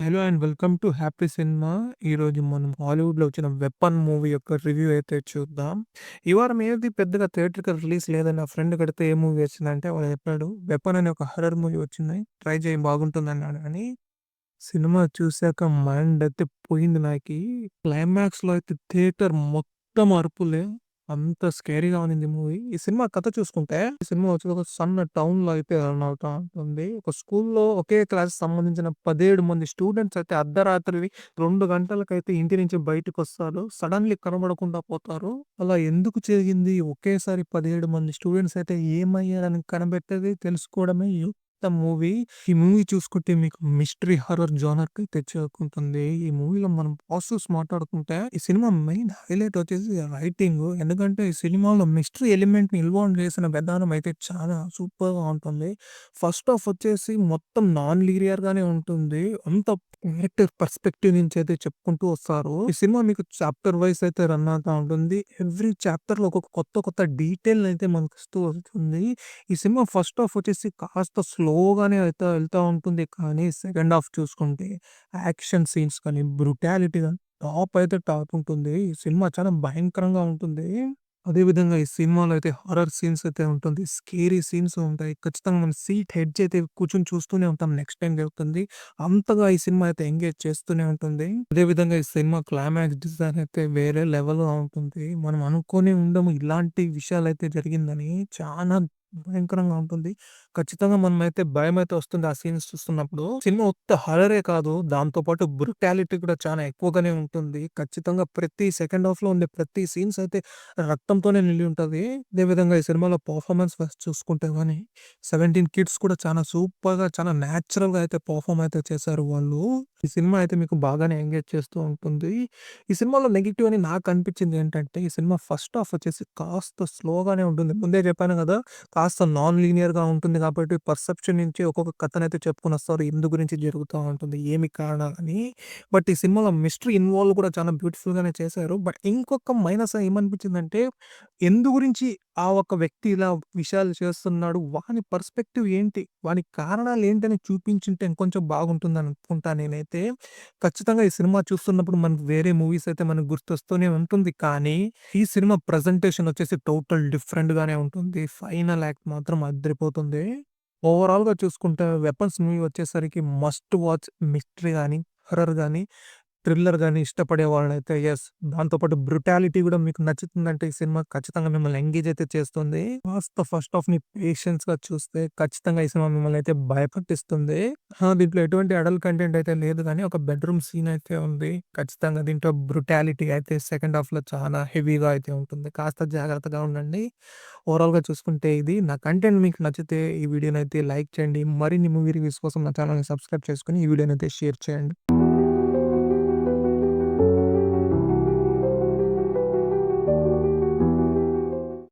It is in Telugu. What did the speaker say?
Hello and welcome to happy cinema. ఈరోజు మనం హాలీవుడ్‌లో వచ్చిన 'వెపన్' మూవీ యొక్క రివ్యూ అయితే చూద్దాం. ఈ వారం ఏది పెద్దగా థియేట్రికల్ రిలీజ్ లేదని నా ఫ్రెండ్ అడిగితే ఏ మూవీ వచ్చిందంటే వాడు చెప్పాడు 'వెపన్' అనే ఒక హారర్ మూవీ వచ్చింది. ట్రై చేయి బాగుంటుందన్నాడు గానీ, సినిమా చూసాక మైండ్ అయితే పోయింది నాకి. క్లైమాక్స్‌లో అయితే థియేటర్ మొత్తం అరుపులే. అంత స్కేరీగా ఉన్నింది మూవీ. ఈ సినిమా కథ చూసుకుంటే, ఈ సినిమా వచ్చి ఒక సన్న టౌన్‌లో అయితే రన్ అవుతా ఉంటుంది. ఒక స్కూల్‌లో ఒకే క్లాస్‌కి సంబంధించిన 17 మంది స్టూడెంట్స్ అయితే అర్ధరాత్రి 2 గంటలకైతే ఇంటి నుంచి బయటకొస్తారు. సడెన్‌లీ కనబడకుండా పోతారు. అలా ఎందుకు జరిగింది? ఒకేసారి 17 మంది స్టూడెంట్స్ అయితే ఏమయ్యారని కనిపెట్టేది తెలుసుకోవడమే మూవీ. ఈ మూవీ చూసుకుంటే మీకు మిస్టరీ హారర్ జోనర్‌కైతే చేరుకుంటుంది. ఈ మూవీలో మనం పాజిటివ్స్ మాట్లాడుకుంటే, ఈ సినిమా మెయిన్ హైలైట్ వచ్చేసి రైటింగు. ఎందుకంటే ఈ సినిమాలో మిస్టరీ ఎలిమెంట్‌ని ఇన్వాల్వ్ చేసిన విధానం అయితే చాలా సూపర్‌గా ఉంటుంది. ఫస్ట్ హాఫ్ వచ్చేసి మొత్తం నాన్ లీనియర్‌గానే ఉంటుంది. అంత క్యారెక్టర్ పర్స్పెక్టివ్ నుంచి అయితే చెప్పుకుంటూ వస్తారు. ఈ సినిమా మీకు చాప్టర్ వైస్ అయితే రన్ అవుతా ఉంటుంది. ఎవ్రీ చాప్టర్‌లో ఒక్కొక్క కొత్త డీటెయిల్‌ని అయితే మనకి ఇస్తూ వస్తుంది. ఈ సినిమా ఫస్ట్ హాఫ్ వచ్చేసి కాస్త స్లోగానే అయితే వెళ్తా ఉంటుంది. కానీ సెకండ్ హాఫ్ చూసుకుంటే యాక్షన్ సీన్స్ కానీ, బ్రుటాలిటీ గాని టాప్ అయితే టాప్ ఉంటుంది. ఈ సినిమా చాలా భయంకరంగా ఉంటుంది. అదే విధంగా ఈ సినిమాలో అయితే హారర్ సీన్స్ అయితే ఉంటుంది. స్కేరీ సీన్స్ ఉంటాయి. ఖచ్చితంగా మనం సీట్ హెడ్జ్ అయితే కూర్చొని చూస్తూనే ఉంటాం నెక్స్ట్ టైమ్ జరుగుతుంది. అంతగా ఈ సినిమా అయితే ఎంగేజ్ చేస్తూనే ఉంటుంది. అదే విధంగా ఈ సినిమా క్లైమాక్స్ డిజైన్ అయితే వేరే లెవెల్‌గా ఉంటుంది. మనం అనుకోనే ఉండము ఇలాంటి విషయాలైతే జరిగిందని. చానా భయంకరంగా ఉంటుంది. ఖచ్చితంగా మనమైతే భయమైతే వస్తుంది ఆ సీన్స్ చూస్తున్నప్పుడు. సినిమా ఉత్త హారరే కాదు, దాంతో పాటు బ్రుటాలిటీ కూడా చాలా ఎక్కువగానే ఉంటుంది. ఖచ్చితంగా ప్రతి సెకండ్ హాఫ్‌లో ఉండే ప్రతి సీన్స్ అయితే రక్తంతోనే నిండి ఉంటది. అదే విధంగా ఈ సినిమాలో పర్ఫార్మెన్స్ ఫస్ట్ చూసుకుంటే గాని 17 కిడ్స్ కూడా చాలా సూపర్‌గా, చాలా నేచురల్‌గా అయితే పర్ఫార్మ్ అయితే చేశారు వాళ్ళు. ఈ సినిమా అయితే మీకు బాగానే ఎంగేజ్ చేస్తూ ఉంటుంది. ఈ సినిమాలో నెగెటివ్ అని నాకు అనిపించింది ఏంటంటే, ఈ సినిమా ఫస్ట్ హాఫ్ వచ్చేసి కాస్త స్లోగానే ఉంటుంది. ముందే చెప్పాను కదా! కాస్త నాన్ లీనియర్‌గా ఉంటుంది కాబట్టి పర్సెప్షన్ నుంచి ఒక్కొక్క కథనైతే చెప్పుకొనొస్తారు. ఎందు గురించి జరుగుతా ఉంటుంది, ఏమి కారణాలని. బట్ ఈ సినిమాలో మిస్టరీ ఇన్వాల్వ్ కూడా చాలా బ్యూటిఫుల్‌గానే చేశారు. బట్ ఇంకొక మైనస్ ఏమనిపించిందంటే, గురించి ఆ ఒక్క వ్యక్తి ఇలా విషయాలు చేస్తున్నాడు, వాని పర్స్పెక్టివ్ ఏంటి? వాని కారణాలేంటని చూపించుంటే ఇంకొంచెం బాగుంటుందని అనుకుంటా నేనైతే. ఖచ్చితంగా ఈ సినిమా చూస్తున్నప్పుడు మనకు వేరే మూవీస్ అయితే మనకు గుర్తొస్తూనే ఉంటుంది. కానీ, ఈ సినిమా ప్రెజెంటేషన్ వచ్చేసి టోటల్ డిఫరెంట్‌గానే ఉంటుంది. ఫైనల్ యాక్ట్ మాత్రం అదిరిపోతుంది. ఓవరాల్‌గా చూసుకుంటే 'వెపన్స్' మూవీ వచ్చేసరికి మస్ట్ వాచ్. మిస్టరీ గాని, హారర్ గాని, థ్రిల్లర్ గాని ఇష్టపడే వాళ్ళైతే యెస్. దాంతో పాటు బ్రుటాలిటీ గూడా మీకు నచ్చుతుందంటే ఈ సినిమా ఖచ్చితంగా మిమ్మల్ని ఎంగేజ్ అయితే చేస్తుంది. కాస్త ఫస్ట్ హాఫ్‌ని పేషెన్స్‌గా చూస్తే ఖచ్చితంగా ఈ సినిమా మిమ్మల్ని అయితే భయపట్టిస్తుంది. దీంట్లో ఎటువంటి అడల్ట్ కంటెంట్ అయితే లేదు గానీ ఒక బెడ్‌రూమ్ సీన్ అయితే ఉంది. ఖచ్చితంగా దీంట్లో బ్రుటాలిటీ అయితే సెకండ్ హాఫ్‌లో చాలా హెవీగా అయితే ఉంటుంది. కాస్త జాగ్రత్తగా ఉండండి. ఓవరాల్‌గా చూసుకుంటే ఇది. నా కంటెంట్ మీకు నచ్చితే ఈ వీడియోనైతే లైక్ చేయండి. మరిన్ని మూవీ రివ్యూస్ కోసం నా ఛానెల్‌ని సబ్స్క్రైబ్ చేసుకొని ఈ వీడియోనైతే షేర్ చేయండి.